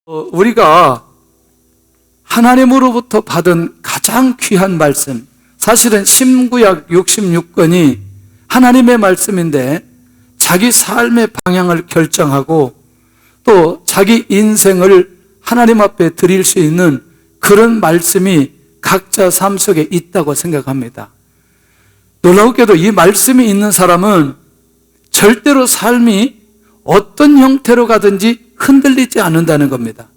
우리가 하나님으로부터 받은 가장 귀한 말씀, 사실은 신구약 66권이 하나님의 말씀인데 자기 삶의 방향을 결정하고 또 자기 인생을 하나님 앞에 드릴 수 있는 그런 말씀이 각자 삶 속에 있다고 생각합니다. 놀라우게도 이 말씀이 있는 사람은 절대로 삶이 어떤 형태로 가든지 흔들리지 않는다는 겁니다.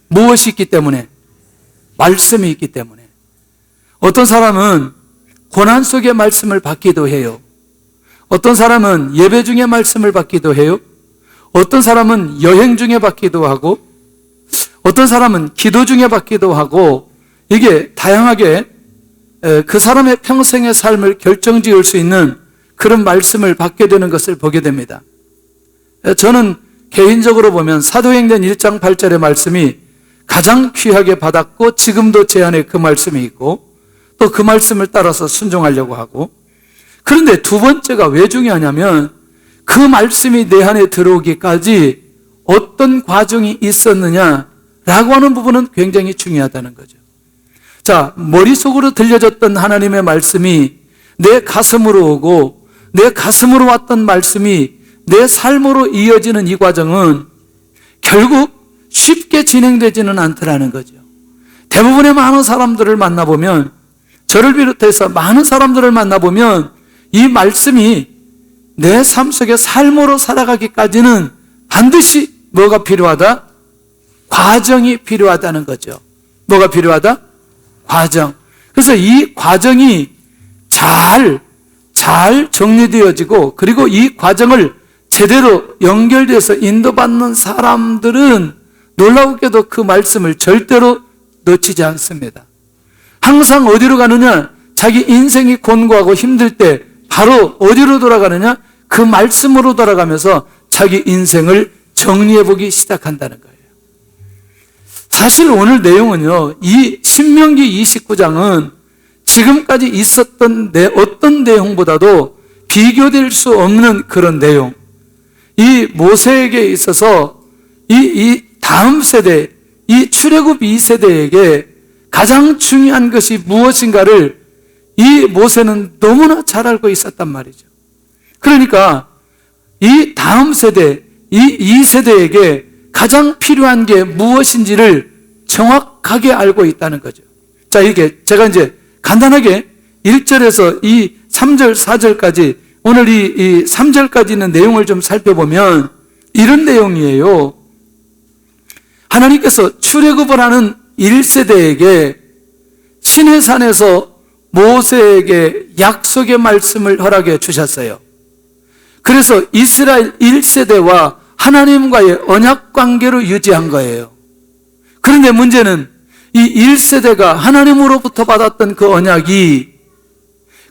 무엇이 있기 때문에? 말씀이 있기 때문에. 어떤 사람은 고난 속에 말씀을 받기도 해요. 어떤 사람은 예배 중에 말씀을 받기도 해요. 어떤 사람은 여행 중에 받기도 하고, 어떤 사람은 기도 중에 받기도 하고, 이게 다양하게 그 사람의 평생의 삶을 결정지을 수 있는 그런 말씀을 받게 되는 것을 보게 됩니다. 저는 개인적으로 보면 사도행전 1장 8절의 말씀이 가장 귀하게 받았고 지금도 제 안에 그 말씀이 있고 또 그 말씀을 따라서 순종하려고 하고, 그런데 두 번째가 왜 중요하냐면 그 말씀이 내 안에 들어오기까지 어떤 과정이 있었느냐라고 하는 부분은 굉장히 중요하다는 거죠. 자, 머릿속으로 들려졌던 하나님의 말씀이 내 가슴으로 오고 내 가슴으로 왔던 말씀이 내 삶으로 이어지는 이 과정은 결국 쉽게 진행되지는 않더라는 거죠. 대부분의 많은 사람들을 만나보면, 저를 비롯해서 많은 사람들을 만나보면 이 말씀이 내 삶 속에 삶으로 살아가기까지는 반드시 뭐가 필요하다? 과정이 필요하다는 거죠. 뭐가 필요하다? 과정. 그래서 이 과정이 잘 정리되어지고, 그리고 이 과정을 제대로 연결돼서 인도받는 사람들은 놀라우게도 그 말씀을 절대로 놓치지 않습니다. 항상 어디로 가느냐? 자기 인생이 곤고하고 힘들 때 바로 어디로 돌아가느냐? 그 말씀으로 돌아가면서 자기 인생을 정리해보기 시작한다는 거예요. 사실 오늘 내용은요, 이 신명기 29장은 지금까지 있었던 어떤 내용보다도 비교될 수 없는 그런 내용. 이 모세에게 있어서 이 다음 세대, 이 출애굽 2세대에게 가장 중요한 것이 무엇인가를 이 모세는 너무나 잘 알고 있었단 말이죠. 그러니까 이 다음 세대, 이 2세대에게 가장 필요한 게 무엇인지를 정확하게 알고 있다는 거죠. 자, 이게 제가 이제 간단하게 1절에서 이 3절, 4절까지, 오늘 이 3절까지 있는 내용을 좀 살펴보면 이런 내용이에요. 하나님께서 출애굽을 하는 1세대에게 시내산에서 모세에게 약속의 말씀을 허락해 주셨어요. 그래서 이스라엘 1세대와 하나님과의 언약 관계로 유지한 거예요. 그런데 문제는 이 1세대가 하나님으로부터 받았던 그 언약이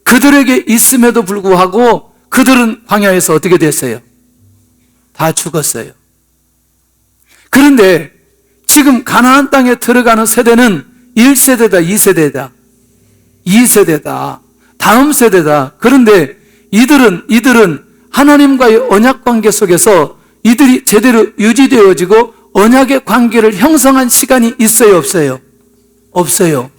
그들에게 있음에도 불구하고 그들은 광야에서 어떻게 됐어요? 다 죽었어요. 그런데 지금 가나안 땅에 들어가는 세대는 1세대다, 2세대다. 2세대다. 다음 세대다. 그런데 이들은 하나님과의 언약 관계 속에서 이들이 제대로 유지되어지고 언약의 관계를 형성한 시간이 있어요, 없어요? 없어요.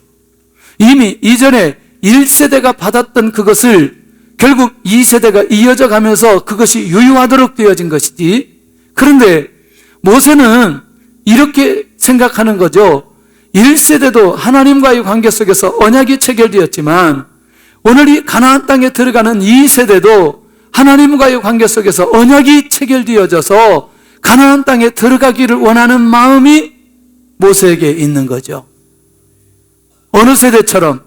이미 이전에 1세대가 받았던 그것을 결국 2세대가 이어져 가면서 그것이 유효하도록 되어진 것이지. 그런데 모세는 이렇게 생각하는 거죠. 1세대도 하나님과의 관계 속에서 언약이 체결되었지만 오늘 이 가나안 땅에 들어가는 2세대도 하나님과의 관계 속에서 언약이 체결되어져서 가나안 땅에 들어가기를 원하는 마음이 모세에게 있는 거죠. 어느 세대처럼?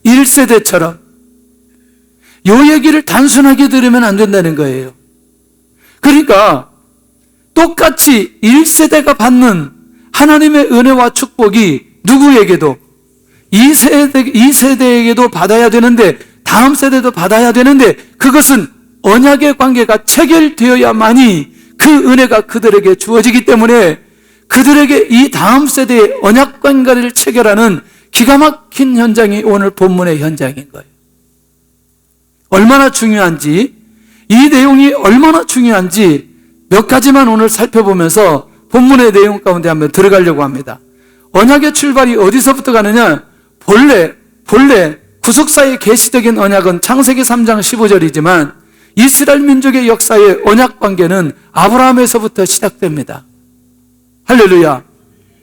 1세대처럼. 이 얘기를 단순하게 들으면 안 된다는 거예요. 그러니까 똑같이 1세대가 받는 하나님의 은혜와 축복이 누구에게도 2세대에게도 받아야 되는데, 다음 세대도 받아야 되는데, 그것은 언약의 관계가 체결되어야만이 그 은혜가 그들에게 주어지기 때문에 그들에게 이 다음 세대의 언약 관계를 체결하는 기가 막힌 현장이 오늘 본문의 현장인 거예요. 얼마나 중요한지, 이 내용이 얼마나 중요한지 몇 가지만 오늘 살펴보면서 본문의 내용 가운데 한번 들어가려고 합니다. 언약의 출발이 어디서부터 가느냐? 본래 구속사의 계시적인 언약은 창세기 3장 15절이지만 이스라엘 민족의 역사의 언약 관계는 아브라함에서부터 시작됩니다. 할렐루야.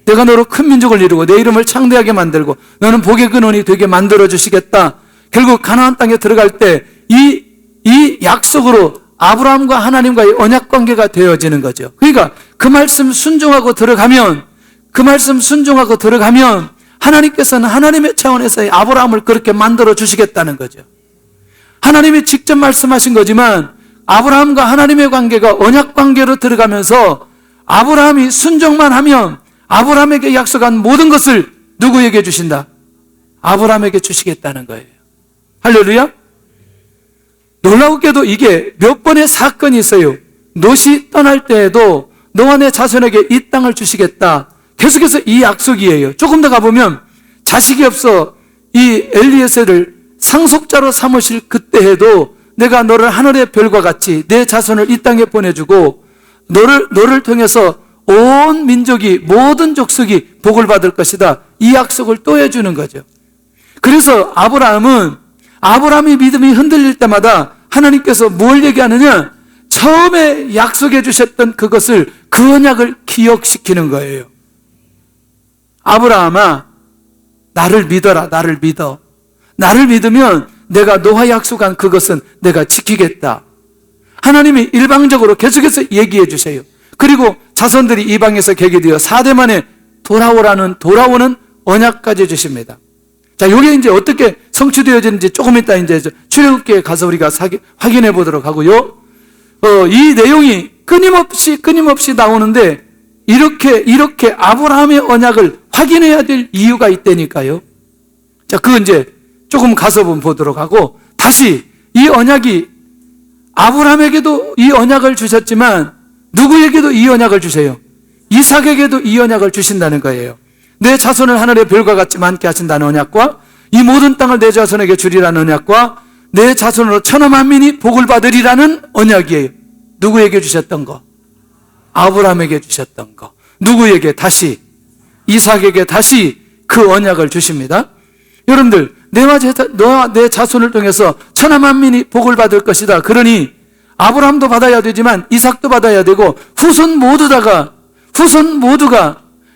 내가 너로 큰 민족을 이루고 내 이름을 창대하게 만들고 너는 복의 근원이 되게 만들어 주시겠다. 결국 가나안 땅에 들어갈 때 이 약속으로 아브라함과 하나님과의 언약 관계가 되어지는 거죠. 그러니까 그 말씀 순종하고 들어가면 하나님께서는 하나님의 차원에서의 아브라함을 그렇게 만들어 주시겠다는 거죠. 하나님이 직접 말씀하신 거지만 아브라함과 하나님의 관계가 언약 관계로 들어가면서 아브라함이 순종만 하면 아브라함에게 약속한 모든 것을 누구에게 주신다? 아브라함에게 주시겠다는 거예요. 할렐루야. 놀라우게도 이게 몇 번의 사건이 있어요. 롯이 떠날 때에도 너와 내 자손에게 이 땅을 주시겠다. 계속해서 이 약속이에요. 조금 더 가보면 자식이 없어 이 엘리에셀을 상속자로 삼으실 그때 해도 내가 너를 하늘의 별과 같이 내 자손을 이 땅에 보내주고 너를 통해서 온 민족이 모든 족속이 복을 받을 것이다. 이 약속을 또 해주는 거죠. 그래서 아브라함이 믿음이 흔들릴 때마다 하나님께서 뭘 얘기하느냐? 처음에 약속해 주셨던 그것을 그 언약을 기억시키는 거예요. 아브라함아, 나를 믿어라. 나를 믿어. 나를 믿으면 내가 너와 약속한 그것은 내가 지키겠다. 하나님이 일방적으로 계속해서 얘기해 주세요. 그리고 자손들이 이방에서 계기되어 4대 만에 돌아오는 언약까지 주십니다. 자, 이게 이제 어떻게 성취되어지는지 조금 이따 이제 출애굽기에 가서 우리가 확인해 보도록 하고요. 이 내용이 끊임없이 나오는데 이렇게 아브라함의 언약을 확인해야 될 이유가 있다니까요. 자, 그거 이제 조금 가서 보도록 하고, 다시 이 언약이 아브라함에게도 이 언약을 주셨지만 누구에게도 이 언약을 주세요. 이삭에게도 이 언약을 주신다는 거예요. 내 자손을 하늘의 별과 같이 많게 하신다는 언약과 이 모든 땅을 내 자손에게 주리라는 언약과 내 자손으로 천하 만민이 복을 받으리라는 언약이에요. 누구에게 주셨던 거? 아브라함에게 주셨던 거. 누구에게? 다시 이삭에게 다시 그 언약을 주십니다. 여러분들, 너와 내 자손을 통해서 천하 만민이 복을 받을 것이다. 그러니 아브라함도 받아야 되지만 이삭도 받아야 되고 후손 모두가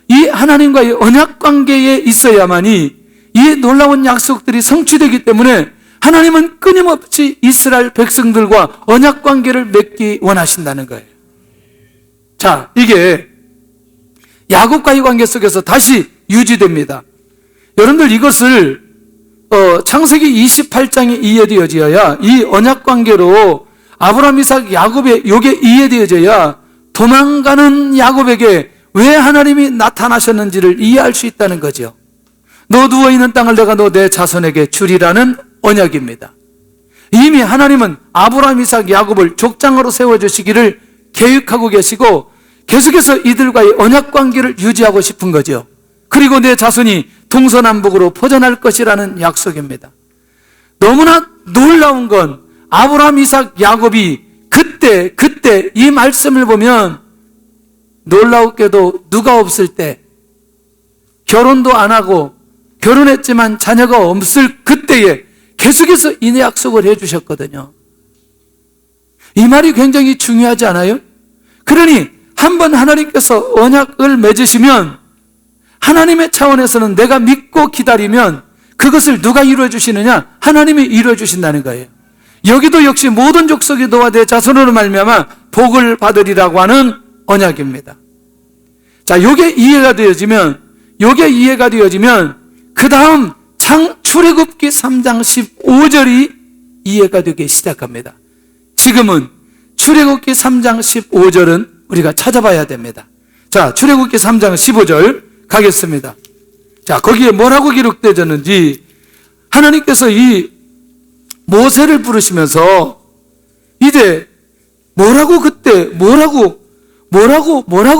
이 하나님과의 언약 관계에 있어야만이 이 놀라운 약속들이 성취되기 때문에 하나님은 끊임없이 이스라엘 백성들과 언약 관계를 맺기 원하신다는 거예요. 자, 이게 야곱과의 관계 속에서 다시 유지됩니다. 여러분들, 이것을 창세기 28장에 이해되어져야, 이 언약 관계로 아브라함, 이삭, 야곱의 요게 이해되어져야 도망가는 야곱에게 왜 하나님이 나타나셨는지를 이해할 수 있다는 거죠. 너 누워있는 땅을 내가 너 내 자손에게 주리라는 언약입니다. 이미 하나님은 아브라함, 이삭, 야곱을 족장으로 세워주시기를 계획하고 계시고 계속해서 이들과의 언약 관계를 유지하고 싶은 거죠. 그리고 내 자손이 동서남북으로 퍼져날 것이라는 약속입니다. 너무나 놀라운 건 아브라함, 이삭, 야곱이 그때 이 말씀을 보면 놀라우게도 누가 없을 때, 결혼도 안 하고 결혼했지만 자녀가 없을 그때에 계속해서 이 약속을 해주셨거든요. 이 말이 굉장히 중요하지 않아요? 그러니 한번 하나님께서 언약을 맺으시면 하나님의 차원에서는 내가 믿고 기다리면 그것을 누가 이루어 주시느냐? 하나님이 이루어 주신다는 거예요. 여기도 역시 모든 족속이 너와 내 자손으로 말미암아 복을 받으리라고 하는 언약입니다. 자, 요게 이해가 되어지면 그 다음 출애굽기 3장 15절이 이해가 되기 시작합니다. 지금은 출애굽기 3장 15절은 우리가 찾아봐야 됩니다. 자, 출애굽기 3장 15절 가겠습니다. 자, 거기에 뭐라고 기록되었는지, 하나님께서 이 모세를 부르시면서 이제 뭐라고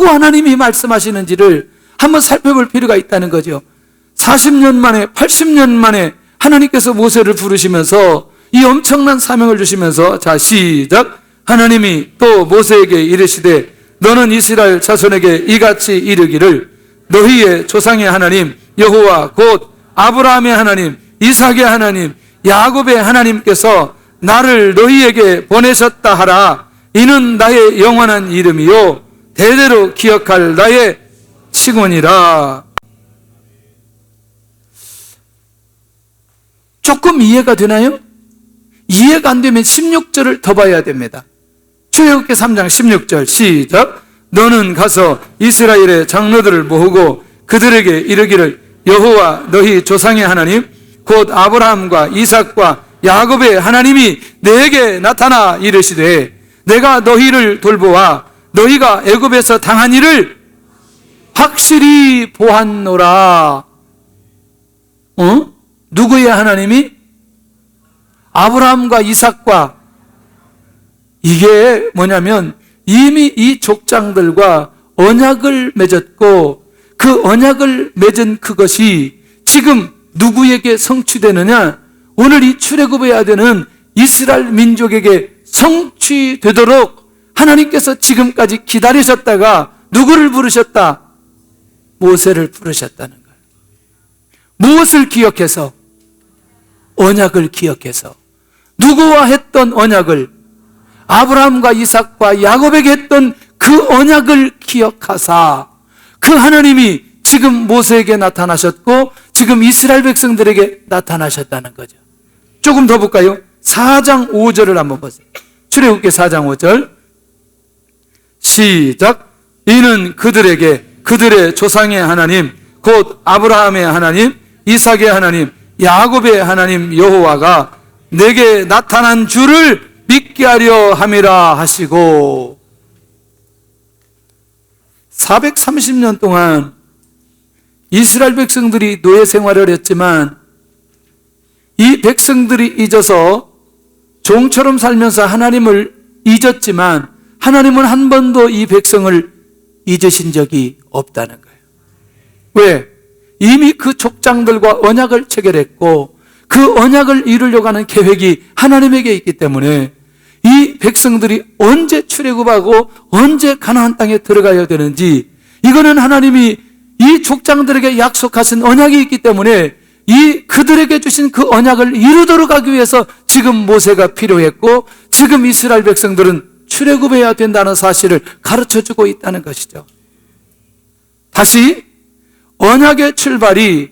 하나님이 말씀하시는지를 한번 살펴볼 필요가 있다는 거죠. 40년 만에 80년 만에 하나님께서 모세를 부르시면서 이 엄청난 사명을 주시면서, 자, 시작. 하나님이 또 모세에게 이르시되 너는 이스라엘 자손에게 이같이 이르기를 너희의 조상의 하나님 여호와 곧 아브라함의 하나님 이삭의 하나님 야곱의 하나님께서 나를 너희에게 보내셨다 하라. 이는 나의 영원한 이름이요 대대로 기억할 나의 칭언이라. 조금 이해가 되나요? 이해가 안 되면 16절을 더 봐야 됩니다. 출애굽기 3장 16절 시작. 너는 가서 이스라엘의 장로들을 모으고 그들에게 이르기를 여호와 너희 조상의 하나님 곧 아브라함과 이삭과 야곱의 하나님이 내게 나타나 이르시되 내가 너희를 돌보아 너희가 애굽에서 당한 일을 확실히 보았노라. 누구의 하나님이? 아브라함과 이삭과. 이게 뭐냐면 이미 이 족장들과 언약을 맺었고 그 언약을 맺은 그것이 지금 누구에게 성취되느냐? 오늘 이 출애굽해야 되는 이스라엘 민족에게 성취되도록 하나님께서 지금까지 기다리셨다가 누구를 부르셨다? 모세를 부르셨다는 거예요. 무엇을 기억해서? 언약을 기억해서. 누구와 했던 언약을? 아브라함과 이삭과 야곱에게 했던 그 언약을 기억하사 그 하나님이 지금 모세에게 나타나셨고 지금 이스라엘 백성들에게 나타나셨다는 거죠. 조금 더 볼까요? 4장 5절을 한번 보세요. 출애굽기 4장 5절 시작. 이는 그들에게 그들의 조상의 하나님 곧 아브라함의 하나님 이삭의 하나님 야곱의 하나님 여호와가 내게 나타난 줄을 믿게 하려 함이라 하시고 430년 동안 이스라엘 백성들이 노예 생활을 했지만 이 백성들이 잊어서 종처럼 살면서 하나님을 잊었지만 하나님은 한 번도 이 백성을 잊으신 적이 없다는 거예요. 왜? 이미 그 족장들과 언약을 체결했고 그 언약을 이루려고 하는 계획이 하나님에게 있기 때문에 이 백성들이 언제 출애굽하고 언제 가나안 땅에 들어가야 되는지 이거는 하나님이 이 족장들에게 약속하신 언약이 있기 때문에 이 그들에게 주신 그 언약을 이루도록 하기 위해서 지금 모세가 필요했고 지금 이스라엘 백성들은 출애굽해야 된다는 사실을 가르쳐주고 있다는 것이죠. 다시 언약의 출발이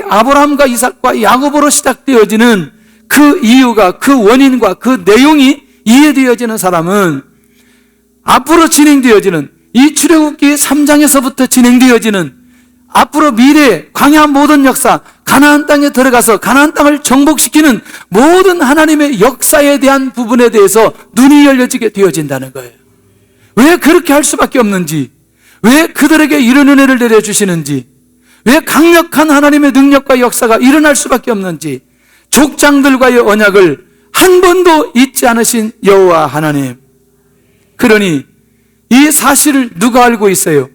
아브라함과 이삭과 야곱으로 시작되어지는 그 이유가 그 원인과 그 내용이 이해되어지는 사람은 앞으로 진행되어지는 이 출애굽기 3장에서부터 진행되어지는 앞으로 미래 광야 모든 역사 가나안 땅에 들어가서 가나안 땅을 정복시키는 모든 하나님의 역사에 대한 부분에 대해서 눈이 열려지게 되어진다는 거예요. 왜 그렇게 할 수밖에 없는지, 왜 그들에게 이런 은혜를 내려주시는지, 왜 강력한 하나님의 능력과 역사가 일어날 수밖에 없는지, 족장들과의 언약을 한 번도 잊지 않으신 여호와 하나님. 그러니 이 사실을 누가 알고 있어요?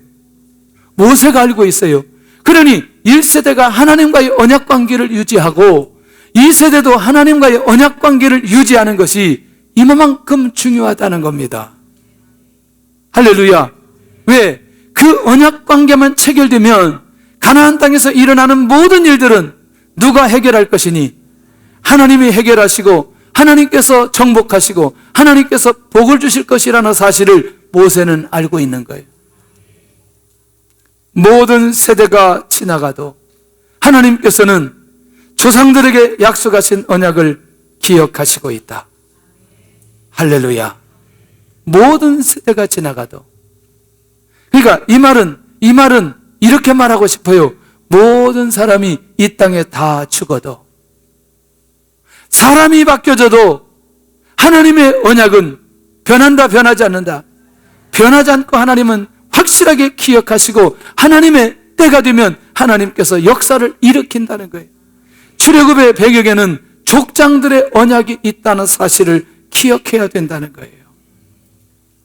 모세가 알고 있어요. 그러니 1세대가 하나님과의 언약 관계를 유지하고 2세대도 하나님과의 언약 관계를 유지하는 것이 이만큼 중요하다는 겁니다. 할렐루야. 왜? 그 언약 관계만 체결되면 가나안 땅에서 일어나는 모든 일들은 누가 해결할 것이니 하나님이 해결하시고 하나님께서 정복하시고 하나님께서 복을 주실 것이라는 사실을 모세는 알고 있는 거예요. 모든 세대가 지나가도 하나님께서는 조상들에게 약속하신 언약을 기억하시고 있다. 할렐루야. 모든 세대가 지나가도. 그러니까 이 말은 이렇게 말하고 싶어요. 모든 사람이 이 땅에 다 죽어도 사람이 바뀌어져도 하나님의 언약은 변한다, 변하지 않는다. 변하지 않고 하나님은 확실하게 기억하시고 하나님의 때가 되면 하나님께서 역사를 일으킨다는 거예요. 출애굽의 배경에는 족장들의 언약이 있다는 사실을 기억해야 된다는 거예요.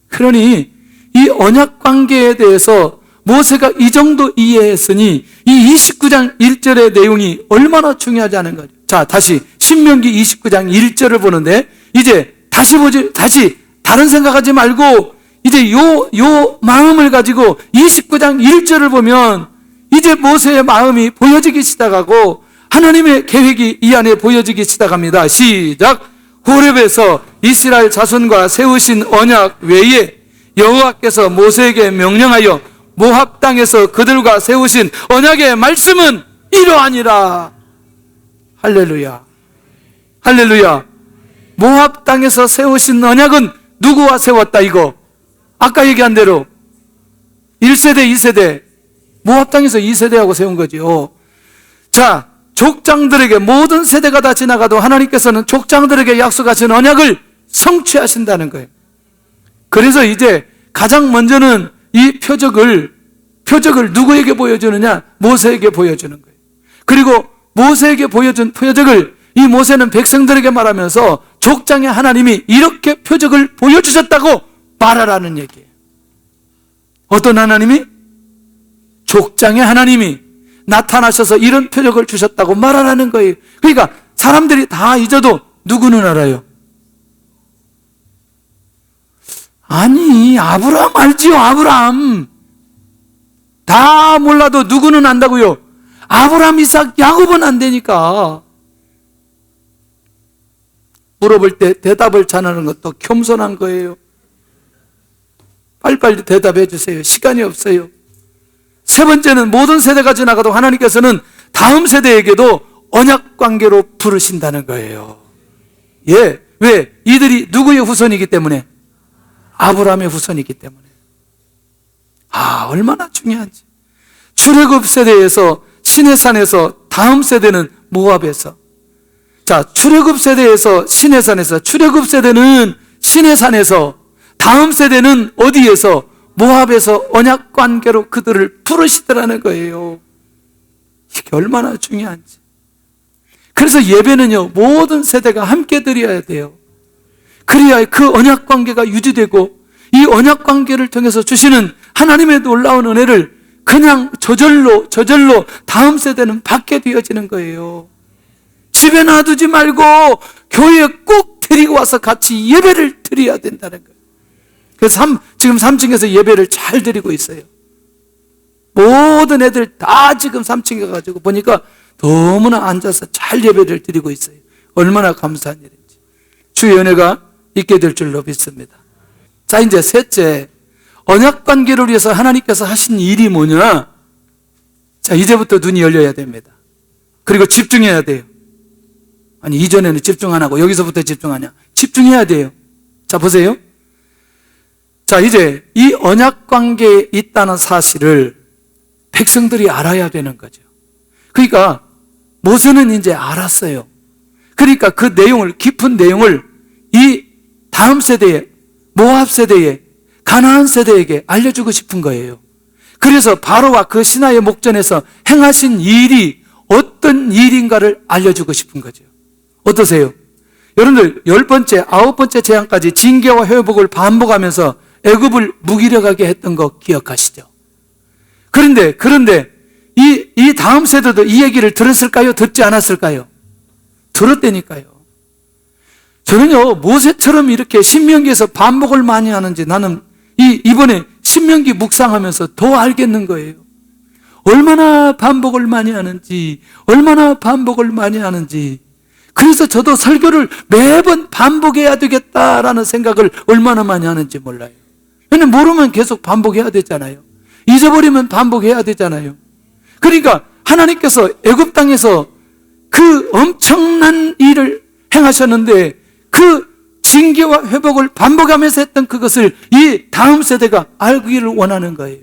그러니 이 언약 관계에 대해서 모세가 이 정도 이해했으니 이 29장 1절의 내용이 얼마나 중요하지 않은 거죠. 자, 다시 신명기 29장 1절을 보는데 이제 다시 다른 생각하지 말고 이제 요 마음을 가지고 29장 1절을 보면 이제 모세의 마음이 보여지기 시작하고 하나님의 계획이 이 안에 보여지기 시작합니다. 시작. 호렙에서 이스라엘 자손과 세우신 언약 외에 여호와께서 모세에게 명령하여 모압 땅에서 그들과 세우신 언약의 말씀은 이러하니라. 할렐루야. 할렐루야. 모압 땅에서 세우신 언약은 누구와 세웠다 이거? 아까 얘기한 대로 1세대, 2세대, 모압 땅에서 2세대하고 세운 거죠. 자, 족장들에게 모든 세대가 다 지나가도 하나님께서는 족장들에게 약속하신 언약을 성취하신다는 거예요. 그래서 이제 가장 먼저는 이 표적을 누구에게 보여주느냐? 모세에게 보여주는 거예요. 그리고 모세에게 보여준 표적을 이 모세는 백성들에게 말하면서 족장의 하나님이 이렇게 표적을 보여주셨다고 말하라는 얘기예요. 어떤 하나님이? 족장의 하나님이 나타나셔서 이런 표적을 주셨다고 말하라는 거예요. 그러니까 사람들이 다 잊어도 누구는 알아요? 아니, 아브라함 알지요, 아브라함. 다 몰라도 누구는 안다고요? 아브라함, 이삭, 야곱은 안 되니까. 물어볼 때 대답을 잘하는 것도 겸손한 거예요. 빨리빨리 대답해 주세요. 시간이 없어요. 세 번째는 모든 세대가 지나가도 하나님께서는 다음 세대에게도 언약 관계로 부르신다는 거예요. 예. 왜? 이들이 누구의 후손이기 때문에? 아브라함의 후손이기 때문에. 얼마나 중요한지. 출애굽 세대에서 시내산에서, 다음 세대는 모압에서. 자, 출애굽 세대에서 시내산에서, 출애굽 세대는 시내산에서, 다음 세대는 어디에서? 모압에서 언약 관계로 그들을 부르시더라는 거예요. 이게 얼마나 중요한지. 그래서 예배는요, 모든 세대가 함께 드려야 돼요. 그래야 그 언약 관계가 유지되고 이 언약 관계를 통해서 주시는 하나님의 놀라운 은혜를 그냥 저절로 다음 세대는 받게 되어지는 거예요. 집에 놔두지 말고 교회에 꼭 데리고 와서 같이 예배를 드려야 된다는 거예요. 그래서 지금 3층에서 예배를 잘 드리고 있어요. 모든 애들 다 지금 3층에 가가지고 보니까 너무나 앉아서 잘 예배를 드리고 있어요. 얼마나 감사한 일인지. 주의 은혜가 있게 될 줄로 믿습니다. 자, 이제 셋째, 언약 관계를 위해서 하나님께서 하신 일이 뭐냐? 자, 이제부터 눈이 열려야 됩니다. 그리고 집중해야 돼요. 아니, 이전에는 집중 안 하고 여기서부터 집중하냐? 집중해야 돼요. 자, 보세요. 자, 이제 이 언약 관계에 있다는 사실을 백성들이 알아야 되는 거죠. 그러니까 모세는 이제 알았어요. 그러니까 그 내용을, 깊은 내용을 이 다음 세대에, 모압 세대에, 가나안 세대에게 알려주고 싶은 거예요. 그래서 바로와 그 신하의 목전에서 행하신 일이 어떤 일인가를 알려주고 싶은 거죠. 어떠세요? 여러분들 10번째, 9번째 재앙까지 징계와 회복을 반복하면서 애굽을 무기력하게 했던 거 기억하시죠? 그런데 이 다음 세대도 이 얘기를 들었을까요? 듣지 않았을까요? 들었다니까요. 저는요, 모세처럼 이렇게 신명기에서 반복을 많이 하는지 나는 이번에 신명기 묵상하면서 더 알겠는 거예요. 얼마나 반복을 많이 하는지. 그래서 저도 설교를 매번 반복해야 되겠다라는 생각을 얼마나 많이 하는지 몰라요. 왜냐면 모르면 계속 반복해야 되잖아요. 잊어버리면 반복해야 되잖아요. 그러니까 하나님께서 애굽 땅에서 그 엄청난 일을 행하셨는데 그 징계와 회복을 반복하면서 했던 그것을 이 다음 세대가 알기를 원하는 거예요.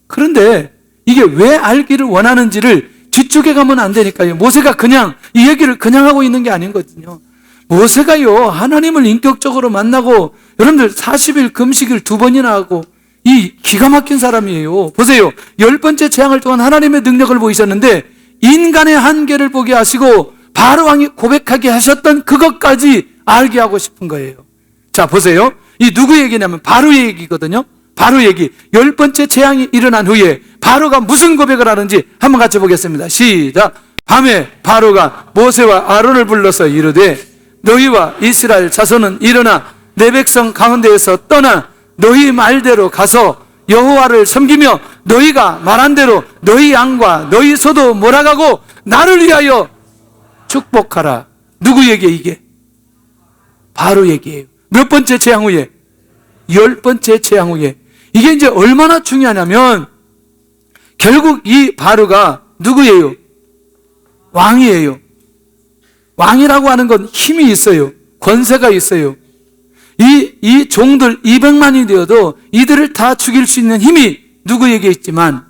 그런데 이게 왜 알기를 원하는지를 뒤쪽에 가면 안 되니까요. 모세가 그냥 이 얘기를 그냥 하고 있는 게 아니거든요. 모세가요, 하나님을 인격적으로 만나고 여러분들 40일 금식을 2번이나 하고 이 기가 막힌 사람이에요. 보세요. 10번째 재앙을 통한 하나님의 능력을 보이셨는데 인간의 한계를 보게 하시고 바로 왕이 고백하게 하셨던 그것까지 알게 하고 싶은 거예요. 자, 보세요. 이 누구 얘기냐면 바로의 얘기거든요. 바로 얘기. 10번째 재앙이 일어난 후에 바로가 무슨 고백을 하는지 한번 같이 보겠습니다. 시작. 밤에 바로가 모세와 아론을 불러서 이르되 너희와 이스라엘 자손은 일어나 내 백성 가운데에서 떠나 너희 말대로 가서 여호와를 섬기며 너희가 말한 대로 너희 양과 너희 소도 몰아가고 나를 위하여 축복하라. 누구에게 이게? 바로에게요. 몇 번째 재앙 후에? 10번째 재앙 후에. 이게 이제 얼마나 중요하냐면 결국 이 바로가 누구예요? 왕이에요. 왕이라고 하는 건 힘이 있어요. 권세가 있어요. 이 종들 200만이 되어도 이들을 다 죽일 수 있는 힘이 누구에게 있지만,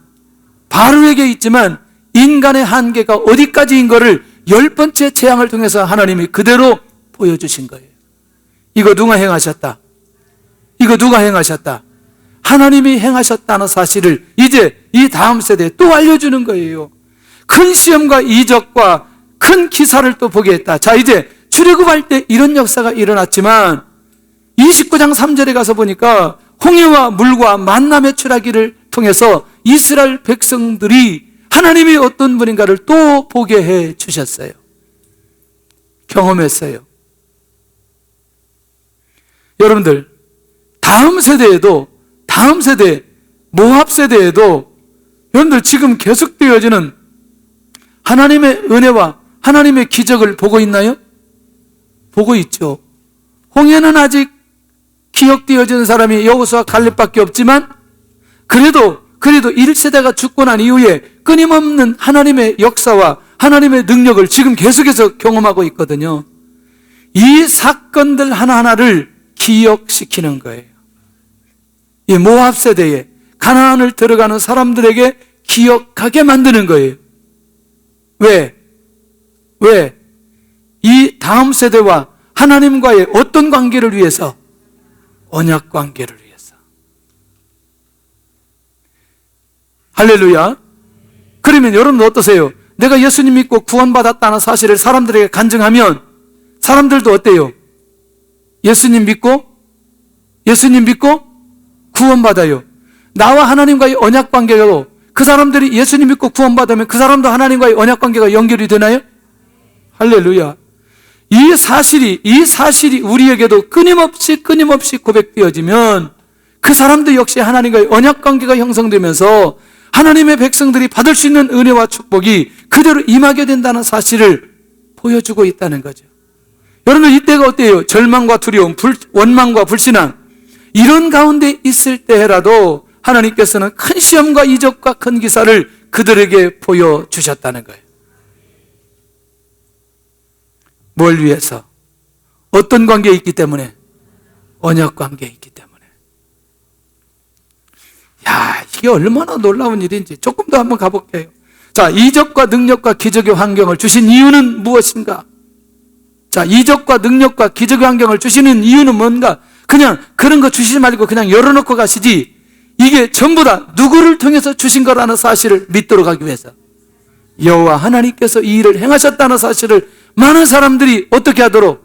바로에게 있지만 인간의 한계가 어디까지인 거를 10번째 재앙을 통해서 하나님이 그대로 보여주신 거예요. 이거 누가 행하셨다? 이거 누가 행하셨다? 하나님이 행하셨다는 사실을 이제 이 다음 세대에 또 알려주는 거예요. 큰 시험과 이적과 큰 기사를 또 보게 했다. 자, 이제 출애굽할 때 이런 역사가 일어났지만 29장 3절에 가서 보니까 홍해와 물과 만남의 출하기를 통해서 이스라엘 백성들이 하나님이 어떤 분인가를 또 보게 해 주셨어요. 경험했어요. 여러분들, 다음 세대, 모압 세대에도 여러분들 지금 계속되어지는 하나님의 은혜와 하나님의 기적을 보고 있나요? 보고 있죠. 홍해는 아직 기억되어지는 사람이 여호수아 갈렙밖에 없지만 그래도 1세대가 죽고 난 이후에 끊임없는 하나님의 역사와 하나님의 능력을 지금 계속해서 경험하고 있거든요. 이 사건들 하나하나를 기억시키는 거예요. 이 모압 세대에 가나안을 들어가는 사람들에게 기억하게 만드는 거예요. 왜? 이 다음 세대와 하나님과의 어떤 관계를 위해서? 언약 관계를 위해서. 할렐루야. 그러면 여러분 어떠세요? 내가 예수님 믿고 구원받았다는 사실을 사람들에게 간증하면 사람들도 어때요? 예수님 믿고 구원받아요. 나와 하나님과의 언약 관계로 그 사람들이 예수님 믿고 구원받으면 그 사람도 하나님과의 언약 관계가 연결이 되나요? 할렐루야. 이 사실이 우리에게도 끊임없이 고백되어지면 그 사람도 역시 하나님과의 언약 관계가 형성되면서 하나님의 백성들이 받을 수 있는 은혜와 축복이 그대로 임하게 된다는 사실을 보여주고 있다는 거죠. 여러분, 이때가 어때요? 절망과 두려움, 원망과 불신앙, 이런 가운데 있을 때라도 하나님께서는 큰 시험과 이적과 큰 기사를 그들에게 보여주셨다는 거예요. 뭘 위해서? 어떤 관계에 있기 때문에? 언약 관계에 있기 때문에. 야, 이게 얼마나 놀라운 일인지 조금 더 한번 가볼게요. 자, 이적과 능력과 기적의 환경을 주신 이유는 무엇인가? 자, 이적과 능력과 기적의 환경을 주시는 이유는 뭔가? 그냥 그런 거 주시지 말고 그냥 열어놓고 가시지. 이게 전부 다 누구를 통해서 주신 거라는 사실을 믿도록 하기 위해서. 여호와 하나님께서 이 일을 행하셨다는 사실을 많은 사람들이 어떻게 하도록?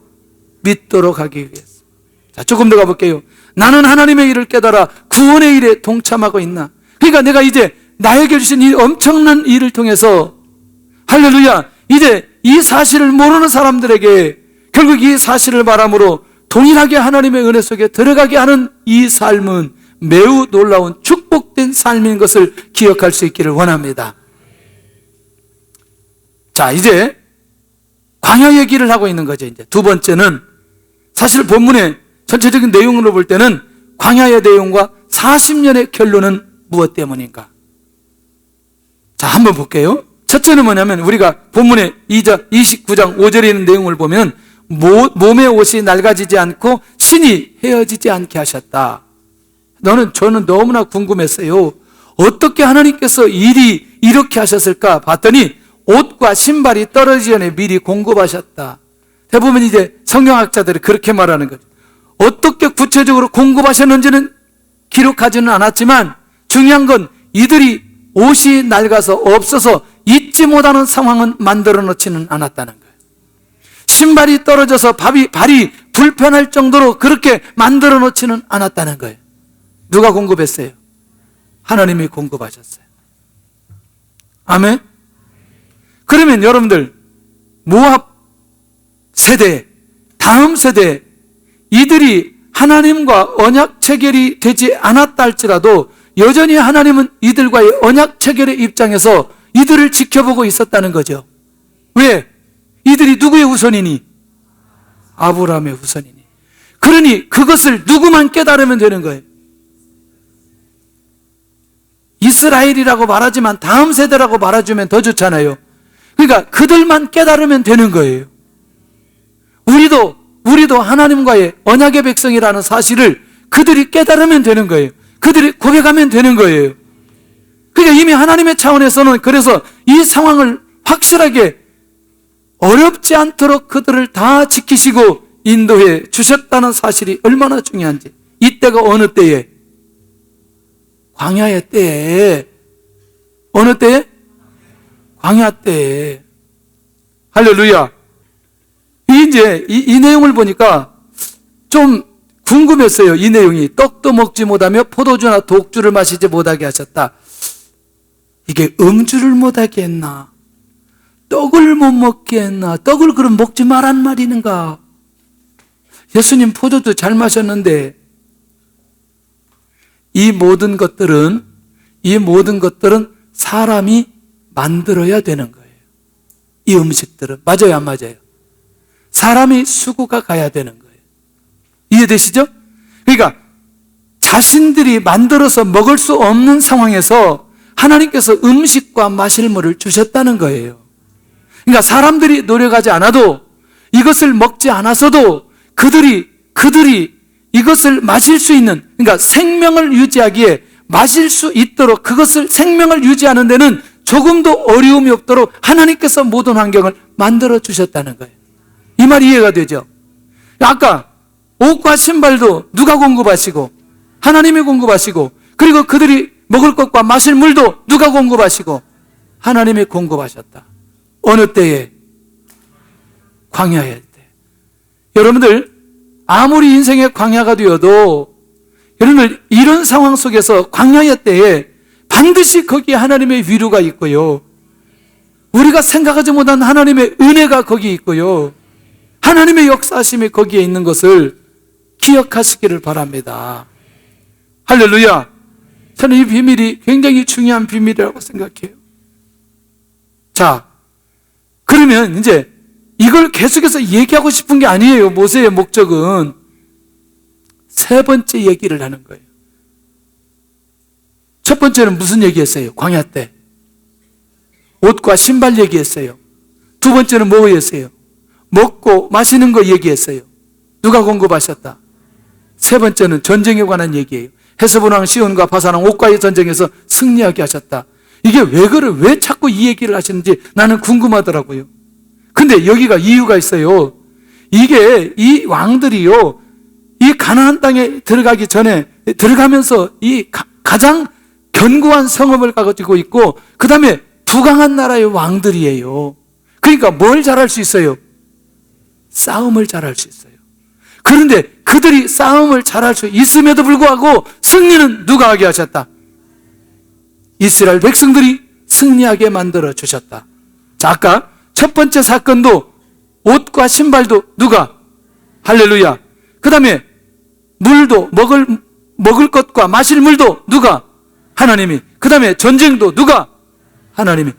믿도록 하기 위해서. 자, 조금 더 가볼게요. 나는 하나님의 일을 깨달아 구원의 일에 동참하고 있나? 그러니까 내가 이제 나에게 주신 이 엄청난 일을 통해서 할렐루야, 이제 이 사실을 모르는 사람들에게 결국 이 사실을 바람으로 동일하게 하나님의 은혜 속에 들어가게 하는 이 삶은 매우 놀라운 축복된 삶인 것을 기억할 수 있기를 원합니다. 자, 이제 광야 얘기를 하고 있는 거죠. 이제 두 번째는 사실 본문의 전체적인 내용으로 볼 때는 광야의 내용과 40년의 결론은 무엇 때문인가? 자, 한번 볼게요. 첫째는 뭐냐면 우리가 본문의 29장 5절에 있는 내용을 보면 몸의 옷이 낡아지지 않고 신이 헤어지지 않게 하셨다. 저는 너무나 궁금했어요. 어떻게 하나님께서 일이 이렇게 하셨을까 봤더니 옷과 신발이 떨어지기 전에 미리 공급하셨다. 대부분 이제 성경학자들이 그렇게 말하는 거죠. 어떻게 구체적으로 공급하셨는지는 기록하지는 않았지만 중요한 건 이들이 옷이 낡아서 없어서 잊지 못하는 상황은 만들어 놓지는 않았다는 거예요. 신발이 떨어져서 발이 불편할 정도로 그렇게 만들어 놓지는 않았다는 거예요. 누가 공급했어요? 하나님이 공급하셨어요. 아멘? 그러면 여러분들 모압 세대, 다음 세대, 이들이 하나님과 언약 체결이 되지 않았다 할지라도 여전히 하나님은 이들과의 언약 체결의 입장에서 이들을 지켜보고 있었다는 거죠. 왜? 이들이 누구의 후손이니? 아브라함의 후손이니. 그러니 그것을 누구만 깨달으면 되는 거예요. 이스라엘이라고 말하지만 다음 세대라고 말해주면 더 좋잖아요. 그러니까 그들만 깨달으면 되는 거예요. 우리도 하나님과의 언약의 백성이라는 사실을 그들이 깨달으면 되는 거예요. 그들이 고백하면 되는 거예요. 그러니까 이미 하나님의 차원에서는 그래서 이 상황을 확실하게 어렵지 않도록 그들을 다 지키시고 인도해 주셨다는 사실이 얼마나 중요한지. 이때가 어느 때에? 광야의 때에. 어느 때에? 광야 때에. 할렐루야. 이제 이 내용을 보니까 좀 궁금했어요. 이 내용이 떡도 먹지 못하며 포도주나 독주를 마시지 못하게 하셨다. 이게 음주를 못하게 했나? 떡을 못 먹게 했나? 떡을 그럼 먹지 말란 말이는가? 예수님 포도주 잘 마셨는데 이 모든 것들은 사람이 만들어야 되는 거예요. 이 음식들은. 맞아요, 안 맞아요? 사람이 수고가 가야 되는 거예요. 이해되시죠? 그러니까 자신들이 만들어서 먹을 수 없는 상황에서 하나님께서 음식과 마실 물을 주셨다는 거예요. 그러니까 사람들이 노력하지 않아도 이것을 먹지 않았어도 그들이 이것을 마실 수 있는, 그러니까 생명을 유지하기에 마실 수 있도록 그것을 생명을 유지하는 데는 조금도 어려움이 없도록 하나님께서 모든 환경을 만들어 주셨다는 거예요. 이 말이 이해가 되죠? 아까 옷과 신발도 누가 공급하시고 하나님이 공급하시고 그리고 그들이 먹을 것과 마실 물도 누가 공급하시고 하나님이 공급하셨다. 어느 때에? 광야의 때. 여러분들 아무리 인생의 광야가 되어도 여러분들 이런 상황 속에서 광야의 때에 반드시 거기에 하나님의 위로가 있고요. 우리가 생각하지 못한 하나님의 은혜가 거기에 있고요. 하나님의 역사하심이 거기에 있는 것을 기억하시기를 바랍니다. 할렐루야. 저는 이 비밀이 굉장히 중요한 비밀이라고 생각해요. 자, 그러면 이제 이걸 계속해서 얘기하고 싶은 게 아니에요. 모세의 목적은 세 번째 얘기를 하는 거예요. 첫 번째는 무슨 얘기했어요? 광야 때 옷과 신발 얘기했어요. 두 번째는 뭐였어요? 먹고 마시는 거 얘기했어요. 누가 공급하셨다? 세 번째는 전쟁에 관한 얘기예요. 헤스본 왕 시온과 바산 왕 옥과의 전쟁에서 승리하게 하셨다. 이게 왜 자꾸 이 얘기를 하시는지 나는 궁금하더라고요. 근데 여기가 이유가 있어요. 이게 이 왕들이요, 이 가나안 땅에 들어가기 전에 들어가면서 이 가장 견고한 성읍을 가지고 있고 그 다음에 부강한 나라의 왕들이에요. 그러니까 뭘 잘할 수 있어요? 싸움을 잘할 수 있어요. 그런데 그들이 싸움을 잘할 수 있음에도 불구하고 승리는 누가 하게 하셨다? 이스라엘 백성들이 승리하게 만들어 주셨다. 자, 아까 첫 번째 사건도 옷과 신발도 누가? 할렐루야. 그 다음에 물도 먹을 것과 마실 물도 누가? 하나님이. 그 다음에 전쟁도 누가? 하나님이.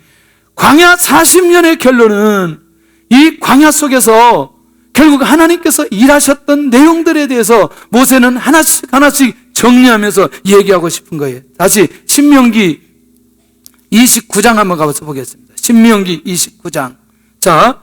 광야 40년의 결론은 이 광야 속에서 결국 하나님께서 일하셨던 내용들에 대해서 모세는 하나씩 정리하면서 얘기하고 싶은 거예요. 다시 신명기 29장 한번 가서 보겠습니다. 신명기 29장. 자,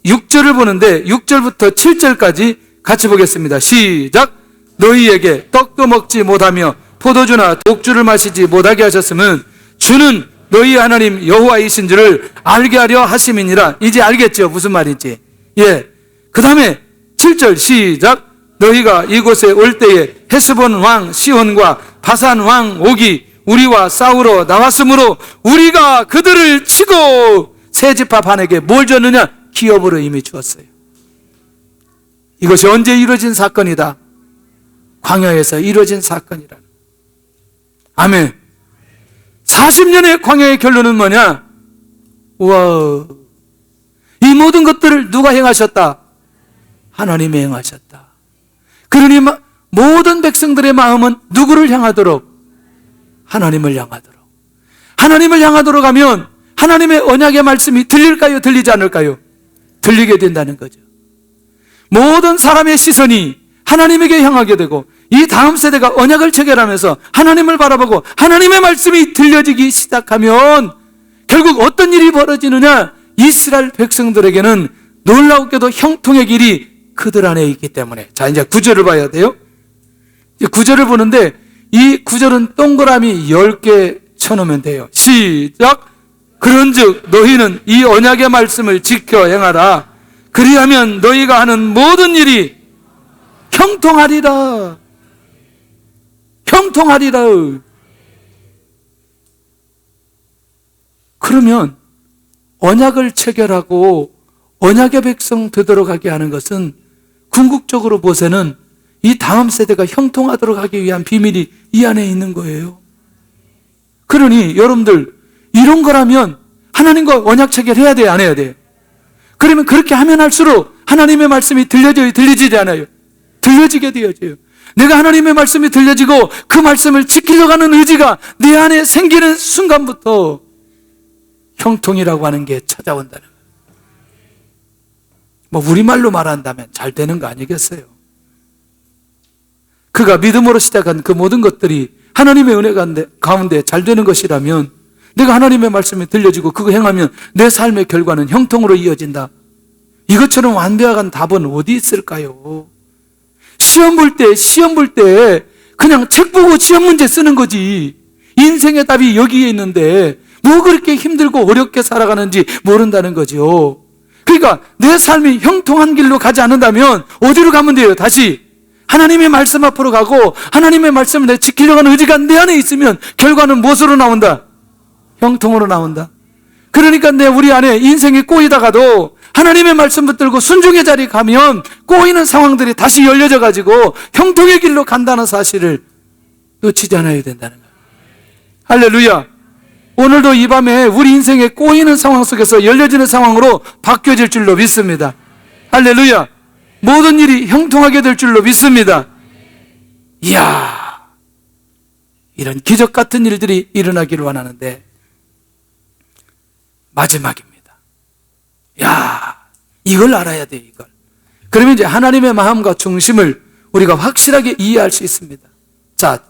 6절을 보는데 6절부터 7절까지 같이 보겠습니다. 시작. 너희에게 떡도 먹지 못하며 포도주나 독주를 마시지 못하게 하셨으면 주는 너희 하나님 여호와이신 줄을 알게 하려 하심이니라. 이제 알겠죠? 무슨 말인지. 예. 그 다음에 7절 시작. 너희가 이곳에 올 때에 헤스본 왕 시온과 바산 왕 옥이 우리와 싸우러 나왔으므로 우리가 그들을 치고 세 지파 반에게 뭘 줬느냐? 기업으로 이미 주었어요. 이것이 언제 이루어진 사건이다? 광야에서 이루어진 사건이라. 아멘. 40년의 광야의 결론은 뭐냐? 우와, 이 모든 것들을 누가 행하셨다? 하나님이 행하셨다. 그러니 모든 백성들의 마음은 누구를 향하도록? 하나님을 향하도록. 하나님을 향하도록 하면 하나님의 언약의 말씀이 들릴까요? 들리지 않을까요? 들리게 된다는 거죠. 모든 사람의 시선이 하나님에게 향하게 되고 이 다음 세대가 언약을 체결하면서 하나님을 바라보고 하나님의 말씀이 들려지기 시작하면 결국 어떤 일이 벌어지느냐? 이스라엘 백성들에게는 놀랍게도 형통의 길이 그들 안에 있기 때문에. 자, 이제 구절을 봐야 돼요. 이제 구절을 보는데 이 구절은 동그라미 10개 쳐놓으면 돼요. 시작! 그런즉 너희는 이 언약의 말씀을 지켜 행하라. 그리하면 너희가 하는 모든 일이 형통하리라. 형통하리라. 그러면 언약을 체결하고 언약의 백성 되도록하게 하는 것은 궁극적으로 보세는 이 다음 세대가 형통하도록 하기 위한 비밀이 이 안에 있는 거예요. 그러니 여러분들 이런 거라면 하나님과 언약 체결해야 돼요? 안 해야 돼요? 그러면 그렇게 하면 할수록 하나님의 말씀이 들려져요? 들리지지 않아요? 들려지게 되어져요. 내가 하나님의 말씀이 들려지고 그 말씀을 지키려고 하는 의지가 내 안에 생기는 순간부터 형통이라고 하는 게 찾아온다는 거예요. 뭐 우리말로 말한다면 잘 되는 거 아니겠어요? 그가 믿음으로 시작한 그 모든 것들이 하나님의 은혜 가운데 잘 되는 것이라면 내가 하나님의 말씀이 들려지고 그거 행하면 내 삶의 결과는 형통으로 이어진다. 이것처럼 완벽한 답은 어디 있을까요? 시험 볼 때 그냥 책 보고 시험 문제 쓰는 거지. 인생의 답이 여기에 있는데 뭐 그렇게 힘들고 어렵게 살아가는지 모른다는 거죠. 그러니까 내 삶이 형통한 길로 가지 않는다면 어디로 가면 돼요? 다시 하나님의 말씀 앞으로 가고 하나님의 말씀을 내가 지키려고 하는 의지가 내 안에 있으면 결과는 무엇으로 나온다? 형통으로 나온다. 그러니까 우리 안에 인생이 꼬이다가도 하나님의 말씀 붙들고 순종의 자리에 가면 꼬이는 상황들이 다시 열려져 가지고 형통의 길로 간다는 사실을 놓치지 않아야 된다는 거예요. 할렐루야. 오늘도 이 밤에 우리 인생의 꼬이는 상황 속에서 열려지는 상황으로 바뀌어질 줄로 믿습니다. 할렐루야. 모든 일이 형통하게 될 줄로 믿습니다. 이야, 이런 기적 같은 일들이 일어나기를 원하는데 마지막입니다. 야, 이걸 알아야 돼, 이걸. 그러면 이제 하나님의 마음과 중심을 우리가 확실하게 이해할 수 있습니다. 자,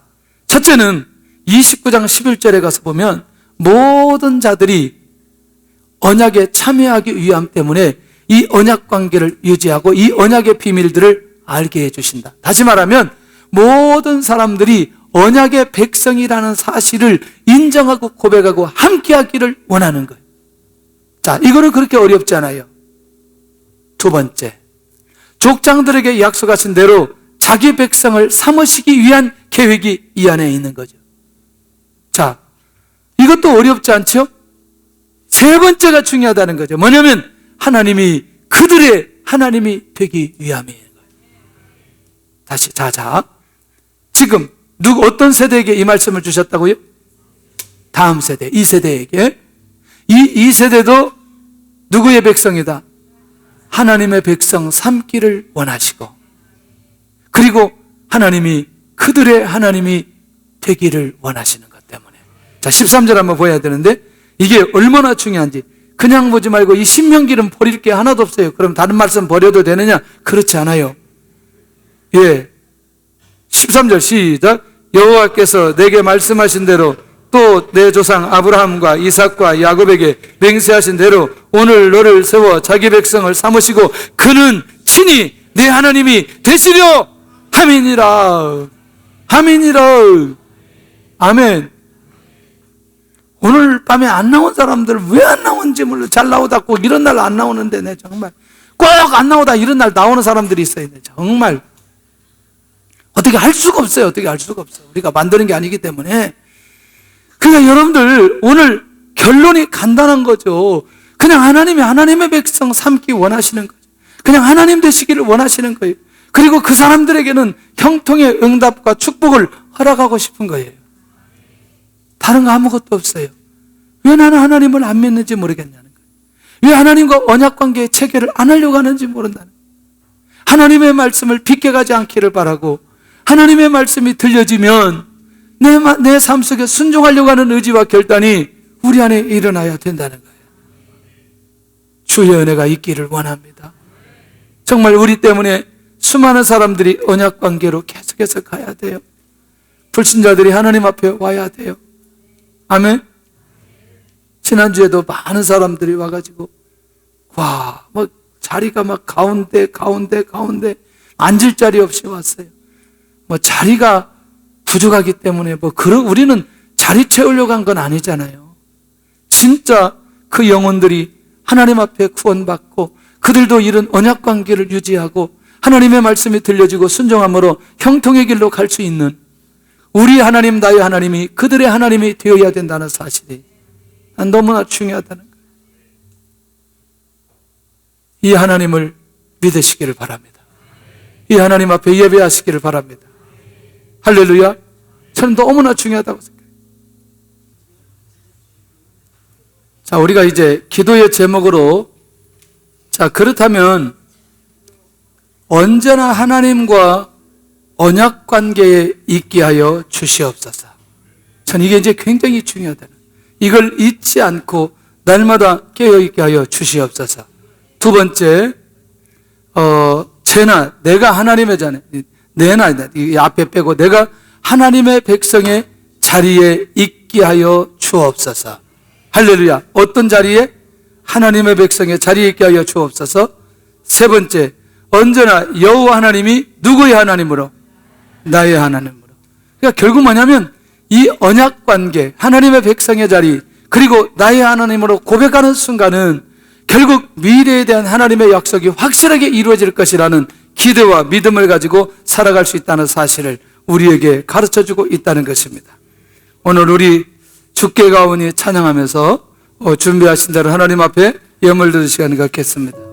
첫째는 29장 11절에 가서 보면 모든 자들이 언약에 참여하기 위함 때문에 이 언약 관계를 유지하고 이 언약의 비밀들을 알게 해주신다. 다시 말하면 모든 사람들이 언약의 백성이라는 사실을 인정하고 고백하고 함께하기를 원하는 거예요. 자, 이거는 그렇게 어렵지 않아요. 두 번째, 족장들에게 약속하신 대로 자기 백성을 삼으시기 위한 계획이 이 안에 있는 거죠. 자, 이것도 어렵지 않죠? 세 번째가 중요하다는 거죠. 뭐냐면 하나님이 그들의 하나님이 되기 위함이에요. 다시 자 지금 어떤 세대에게 이 말씀을 주셨다고요? 다음 세대, 이 세대에게. 이 세대도 누구의 백성이다? 하나님의 백성 삼기를 원하시고, 그리고 하나님이 그들의 하나님이 되기를 원하시는 것 때문에. 자, 13절 한번 보여야 되는데 이게 얼마나 중요한지. 그냥 보지 말고 이 신명기는 버릴 게 하나도 없어요. 그럼 다른 말씀 버려도 되느냐? 그렇지 않아요. 예, 13절 시작. 여호와께서 내게 말씀하신 대로 또 내 조상 아브라함과 이삭과 야곱에게 맹세하신 대로 오늘 너를 세워 자기 백성을 삼으시고 그는 친히 내 하나님이 되시려 함이니라. 함이니라. 아멘. 오늘 밤에 안 나온 사람들 왜 안 나오는지 몰라. 잘 나오다 꼭 이런 날 안 나오는데 내 정말 꼭 안 나오다 이런 날 나오는 사람들이 있어요. 정말 어떻게 할 수가 없어요. 어떻게 할 수가 없어요. 우리가 만드는 게 아니기 때문에. 그러니까 여러분들 오늘 결론이 간단한 거죠. 그냥 하나님의 백성 삼기 원하시는 거죠. 그냥 하나님 되시기를 원하시는 거예요. 그리고 그 사람들에게는 형통의 응답과 축복을 허락하고 싶은 거예요. 다른 거 아무것도 없어요. 왜 나는 하나님을 안 믿는지 모르겠냐는 거예요. 왜 하나님과 언약 관계의 체결을 안 하려고 하는지 모른다는 거예요. 하나님의 말씀을 빗겨가지 않기를 바라고 하나님의 말씀이 들려지면 내 삶 속에 순종하려고 하는 의지와 결단이 우리 안에 일어나야 된다는 거예요. 주의 은혜가 있기를 원합니다. 정말 우리 때문에 수많은 사람들이 언약 관계로 계속해서 가야 돼요. 불신자들이 하나님 앞에 와야 돼요. 아멘. 지난주에도 많은 사람들이 와가지고 자리가 막 가운데 앉을 자리 없이 왔어요. 자리가 부족하기 때문에 우리는 자리 채우려고 한 건 아니잖아요. 진짜 그 영혼들이 하나님 앞에 구원받고 그들도 이런 언약 관계를 유지하고 하나님의 말씀이 들려지고 순종함으로 형통의 길로 갈 수 있는 우리 하나님, 나의 하나님이 그들의 하나님이 되어야 된다는 사실이 너무나 중요하다는 거예요. 이 하나님을 믿으시기를 바랍니다. 이 하나님 앞에 예배하시기를 바랍니다. 할렐루야. 저는 너무나 중요하다고 생각해요. 자, 우리가 이제 기도의 제목으로 그렇다면 언제나 하나님과 언약 관계에 있게 하여 주시옵소서. 전 이게 이제 굉장히 중요하다는 이걸 잊지 않고 날마다 깨어있게 하여 주시옵소서. 두 번째, 내가 하나님의 자녀, 이 앞에 빼고 내가 하나님의 백성의 자리에 있게 하여 주옵소서. 할렐루야. 어떤 자리에? 하나님의 백성의 자리에 있게 하여 주옵소서. 세 번째, 언제나 여호와 하나님이 누구의 하나님으로? 나의 하나님으로. 그러니까 결국 뭐냐면 이 언약 관계, 하나님의 백성의 자리, 그리고 나의 하나님으로 고백하는 순간은 결국 미래에 대한 하나님의 약속이 확실하게 이루어질 것이라는 기대와 믿음을 가지고 살아갈 수 있다는 사실을 우리에게 가르쳐주고 있다는 것입니다. 오늘 우리 주께 가오니 찬양하면서 준비하신 대로 하나님 앞에 예물 드릴 시간을 갖겠습니다.